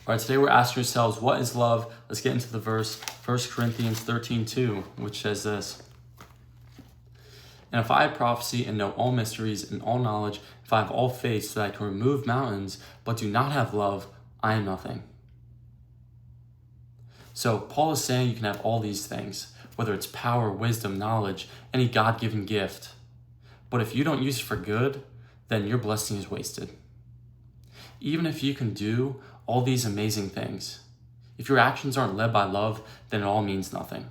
All right, today we're asking ourselves, what is love? Let's get into the verse, 1 Corinthians 13:2, which says this. And if I have prophecy and know all mysteries and all knowledge, if I have all faith so that I can remove mountains, but do not have love, I am nothing. So Paul is saying you can have all these things, whether it's power, wisdom, knowledge, any God-given gift. But if you don't use it for good, then your blessing is wasted. Even if you can do all these amazing things, if your actions aren't led by love, then it all means nothing.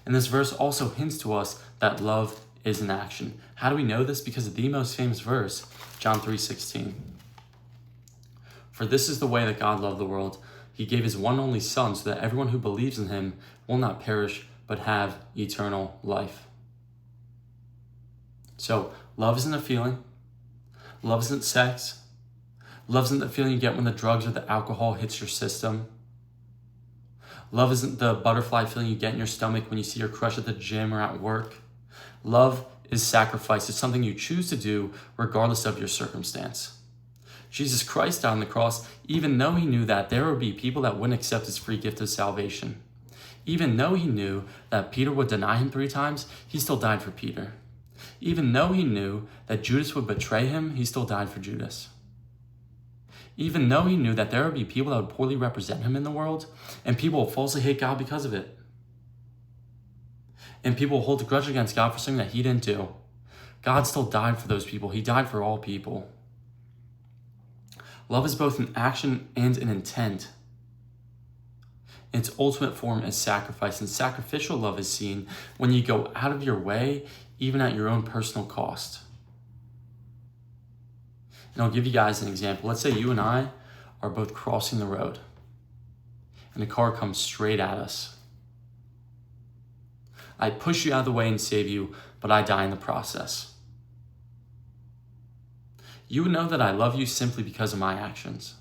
And this verse also hints to us that love is an action. How do we know this? Because of the most famous verse, John 3:16. For this is the way that God loved the world. He gave his one and only Son so that everyone who believes in him will not perish, but have eternal life. So love isn't a feeling. Love isn't sex. Love isn't the feeling you get when the drugs or the alcohol hits your system. Love isn't the butterfly feeling you get in your stomach when you see your crush at the gym or at work. Love is sacrifice. It's something you choose to do regardless of your circumstance. Jesus Christ died on the cross, even though he knew that there would be people that wouldn't accept his free gift of salvation. Even though he knew that Peter would deny him 3 times, he still died for Peter. Even though he knew that Judas would betray him, he still died for Judas. Even though he knew that there would be people that would poorly represent him in the world, and people will falsely hate God because of it. And people will hold a grudge against God for something that he didn't do. God still died for those people. He died for all people. Love is both an action and an intent. Its ultimate form is sacrifice, and sacrificial love is seen when you go out of your way, even at your own personal cost. And I'll give you guys an example. Let's say you and I are both crossing the road and a car comes straight at us. I push you out of the way and save you, but I die in the process. You would know that I love you simply because of my actions.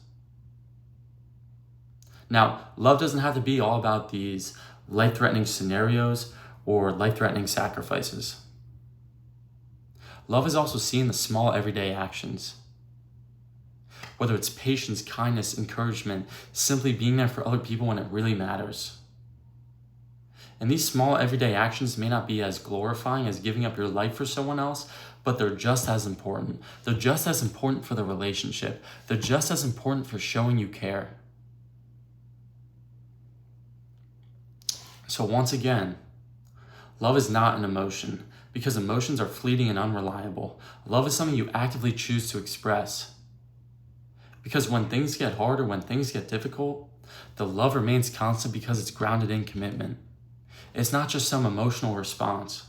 Now, love doesn't have to be all about these life-threatening scenarios or life-threatening sacrifices. Love is also seen in the small everyday actions. Whether it's patience, kindness, encouragement, simply being there for other people when it really matters. And these small everyday actions may not be as glorifying as giving up your life for someone else, but they're just as important. They're just as important for the relationship. They're just as important for showing you care. So once again, love is not an emotion, because emotions are fleeting and unreliable. Love is something you actively choose to express. Because when things get hard or when things get difficult, the love remains constant because it's grounded in commitment. It's not just some emotional response.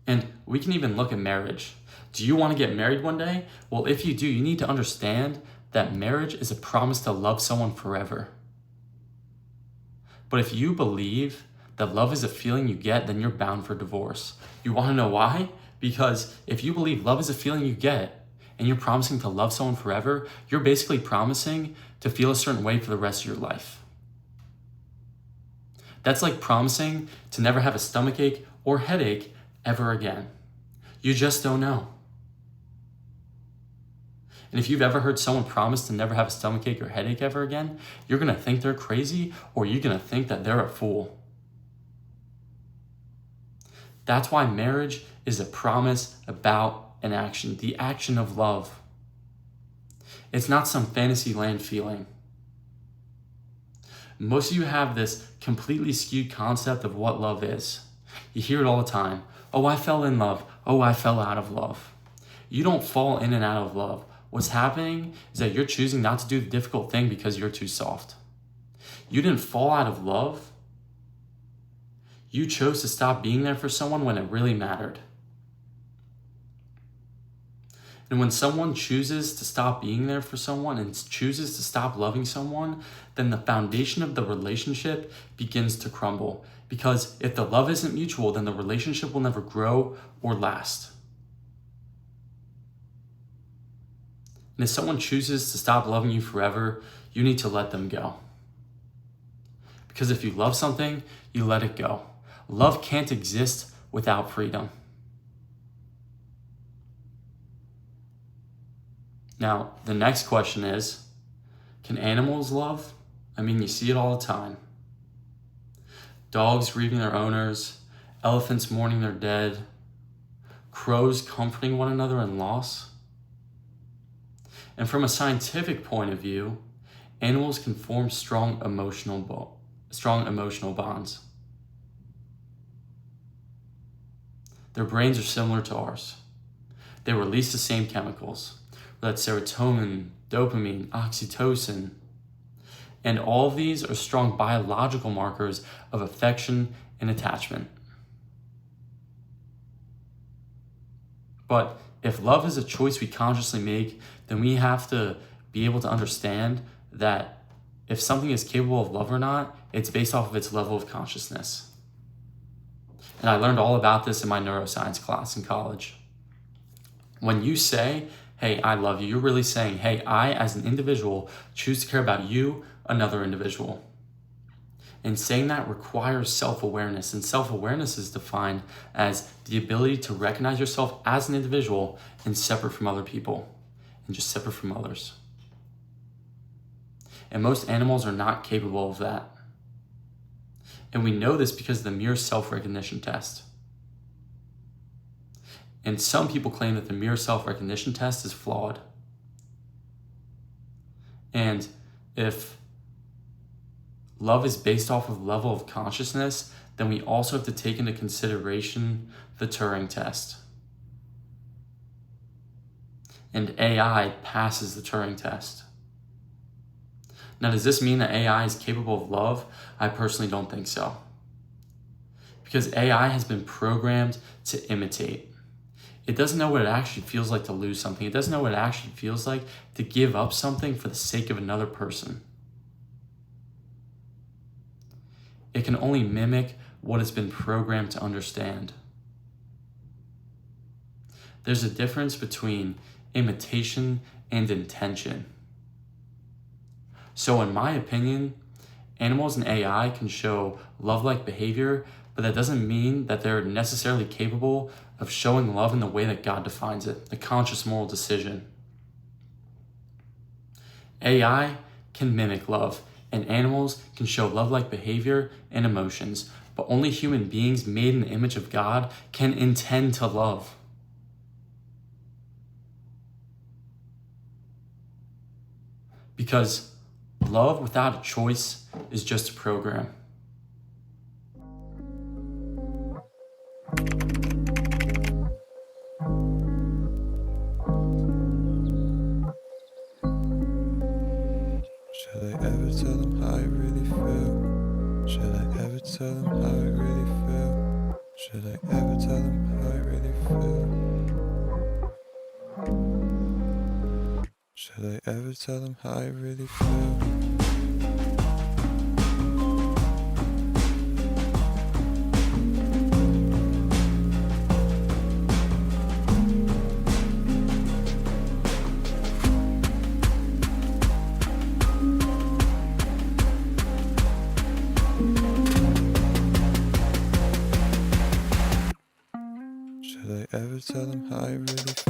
And we can even look at marriage. Do you want to get married one day? Well, if you do, you need to understand that marriage is a promise to love someone forever. But if you believe that love is a feeling you get, then you're bound for divorce. You want to know why? Because if you believe love is a feeling you get and you're promising to love someone forever, you're basically promising to feel a certain way for the rest of your life. That's like promising to never have a stomachache or headache ever again. You just don't know. And if you've ever heard someone promise to never have a stomachache or headache ever again, you're going to think they're crazy, or you're going to think that they're a fool. That's why marriage is a promise about an action, the action of love. It's not some fantasy land feeling. Most of you have this completely skewed concept of what love is. You hear it all the time. Oh, I fell in love. Oh, I fell out of love. You don't fall in and out of love. What's happening is that you're choosing not to do the difficult thing because you're too soft. You didn't fall out of love. You chose to stop being there for someone when it really mattered. And when someone chooses to stop being there for someone and chooses to stop loving someone, then the foundation of the relationship begins to crumble. Because if the love isn't mutual, then the relationship will never grow or last. And if someone chooses to stop loving you forever, you need to let them go. Because if you love something, you let it go. Love can't exist without freedom. Now, the next question is, can animals love? I mean, you see it all the time. Dogs grieving their owners, elephants mourning their dead, crows comforting one another in loss. And from a scientific point of view, animals can form strong emotional bonds. Their brains are similar to ours. They release the same chemicals. That's serotonin, dopamine, oxytocin. And all of these are strong biological markers of affection and attachment. But if love is a choice we consciously make, then we have to be able to understand that if something is capable of love or not, it's based off of its level of consciousness. And I learned all about this in my neuroscience class in college. When you say, hey, I love you, you're really saying, hey, I, as an individual, choose to care about you, another individual. And saying that requires self-awareness, and self-awareness is defined as the ability to recognize yourself as an individual and separate from other people, and just separate from others. And most animals are not capable of that. And we know this because of the mirror self-recognition test. And some people claim that the mirror self-recognition test is flawed. And if love is based off of level of consciousness, then we also have to take into consideration the Turing test. And AI passes the Turing test. Now, does this mean that AI is capable of love? I personally don't think so. Because AI has been programmed to imitate. It doesn't know what it actually feels like to lose something. It doesn't know what it actually feels like to give up something for the sake of another person. It can only mimic what it's been programmed to understand. There's a difference between imitation and intention. So in my opinion, animals and AI can show love-like behavior, but that doesn't mean that they're necessarily capable of showing love in the way that God defines it, the conscious moral decision. AI can mimic love, and animals can show love-like behavior and emotions, but only human beings made in the image of God can intend to love. Because love without a choice is just a program. Should I ever tell them how I really feel? Should I ever tell them how I really feel? Should I ever tell them how I really feel? Should I ever tell them how I really feel? Should I ever tell them how I really feel?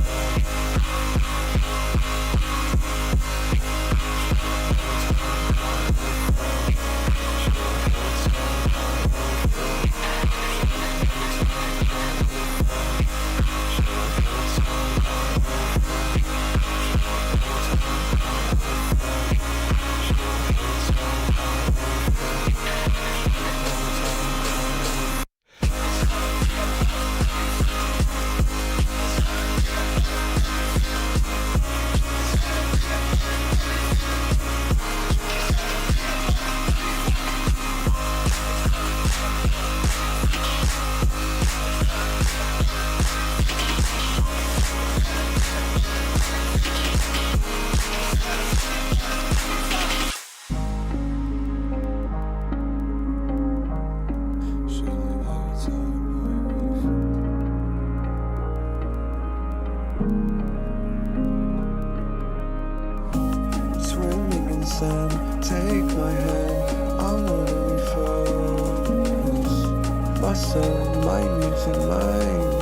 Swimming in sand, take my hand, I wanna refocus. My sun, my music, my